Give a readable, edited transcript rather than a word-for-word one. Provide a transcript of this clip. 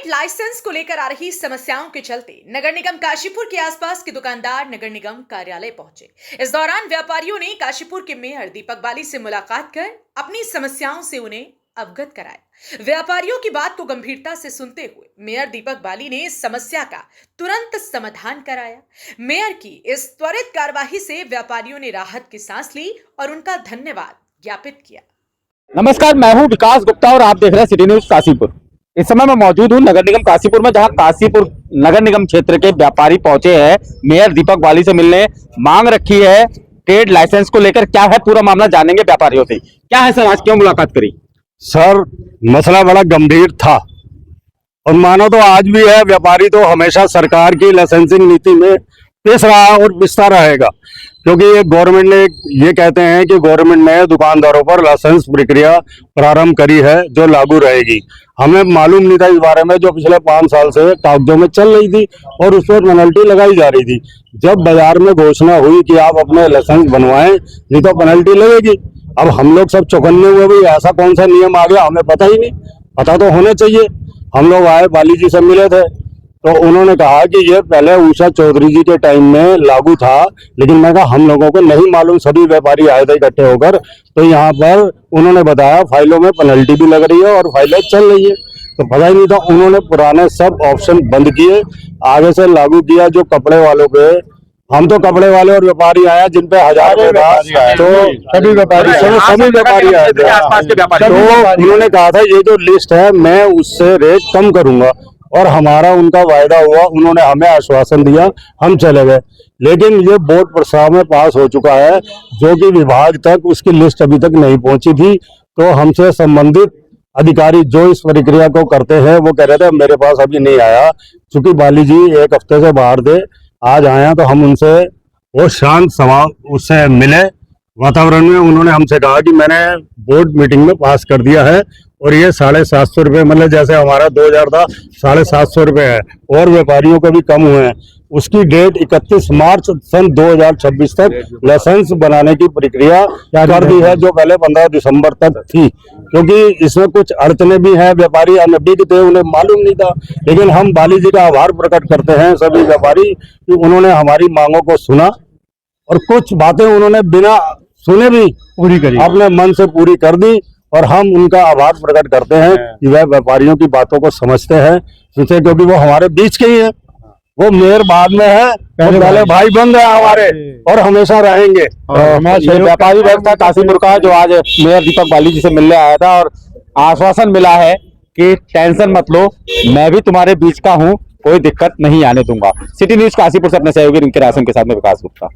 Licence को लेकर आ रही समस्याओं के चलते नगर निगम काशीपुर के आसपास के दुकानदार नगर निगम कार्यालय पहुंचे। इस दौरान व्यापारियों ने काशीपुर के मेयर दीपक बाली से मुलाकात कर अपनी समस्याओं से उन्हें अवगत कराया। व्यापारियों की बात को गंभीरता से सुनते हुए मेयर दीपक बाली ने समस्या का तुरंत समाधान कराया। मेयर की इस त्वरित कार्यवाही से व्यापारियों ने राहत की सांस ली और उनका धन्यवाद ज्ञापित किया। नमस्कार, मैं हूं विकास गुप्ता और आप देख रहे हैं सिटी न्यूज काशीपुर। इस समय मैं मौजूद हूं नगर निगम काशीपुर में, जहां काशीपुर नगर निगम क्षेत्र के व्यापारी पहुंचे हैं मेयर दीपक बाली से मिलने। मांग रखी है ट्रेड लाइसेंस को लेकर। क्या है पूरा मामला, जानेंगे व्यापारियों से। क्या है सर, आज क्यों मुलाकात करी? सर, मसला बड़ा गंभीर था और मानो तो आज भी है। व्यापारी तो हमेशा सरकार की लाइसेंसिंग नीति में पेश रहा और पिसता रहेगा, क्योंकि ये गवर्नमेंट ने ये कहते हैं कि गवर्नमेंट ने दुकानदारों पर लाइसेंस प्रक्रिया प्रारंभ करी है जो लागू रहेगी। हमें मालूम नहीं था इस बारे में, जो पिछले 5 साल से कागजों में चल रही थी और उस पर पेनल्टी लगाई जा रही थी। जब बाजार में घोषणा हुई कि आप अपने लाइसेंस बनवाएं नहीं तो पेनल्टी लगेगी, अब हम लोग सब चौकन्ने हुए, भाई ऐसा कौन सा नियम आ गया, हमें पता ही नहीं। पता तो होना चाहिए। हम लोग आए, बाली जी से मिले थे तो उन्होंने कहा कि ये पहले उषा चौधरी जी के टाइम में लागू था, लेकिन मैं कहा हम लोगों को नहीं मालूम। सभी व्यापारी आए थे इकट्ठे होकर, तो यहाँ पर उन्होंने बताया फाइलों में पेनल्टी भी लग रही है और फाइलें चल रही है, तो पता ही नहीं था। उन्होंने पुराने सब ऑप्शन बंद किए, आगे से लागू किया जो कपड़े वालों पे। हम तो कपड़े वाले और व्यापारी आए जिन पे 1000 रुपए था, तो सभी व्यापारी आए थे। तो उन्होंने कहा था ये जो लिस्ट है मैं उससे रेट कम करूंगा, और हमारा उनका वायदा हुआ। उन्होंने हमें आश्वासन दिया, हम चले गए। लेकिन ये बोर्ड प्रस्ताव में पास हो चुका है, जो कि विभाग तक उसकी लिस्ट अभी तक नहीं पहुंची थी। तो हमसे संबंधित अधिकारी जो इस प्रक्रिया को करते हैं वो कह रहे थे मेरे पास अभी नहीं आया, क्योंकि बाली जी 1 हफ्ते से बाहर थे। आज आया तो हम उनसे वो शांत स्वभाव उससे मिले वातावरण में। उन्होंने हमसे कहा कि मैंने बोर्ड मीटिंग में पास कर दिया है और ये 750 रुपये, मतलब जैसे हमारा 2000 था 750 रुपये है, और व्यापारियों को भी कम हुए हैं। उसकी डेट 31 मार्च सन 2026 तक लाइसेंस बनाने की प्रक्रिया कर दी है, जो पहले 15 दिसंबर तक थी, क्योंकि इसमें कुछ अड़चने भी हैं। व्यापारी अनभिज्ञ थे, उन्हें मालूम नहीं था। लेकिन हम बाली जी का आभार प्रकट करते हैं सभी व्यापारी कि उन्होंने हमारी मांगों को सुना और कुछ बातें उन्होंने बिना सुने भी पूरी करी, अपने मन से पूरी कर दी। और हम उनका आभार प्रकट करते हैं कि वह व्यापारियों की बातों को समझते हैं, इसलिए क्योंकि वो हमारे बीच के ही है। वो मेयर बाद में है, पहले भाई बन रहे हमारे और हमेशा रहेंगे। व्यापारी वर्ग था काशीपुर का, जो आज मेयर दीपक बाली जी से मिलने आया था और आश्वासन मिला है कि टेंशन मत लो, मैं भी तुम्हारे बीच का हूँ, कोई दिक्कत नहीं आने दूंगा। सिटी न्यूज काशीपुर से अपने सहयोगी रिंकी राशन के साथ में विकास गुप्ता।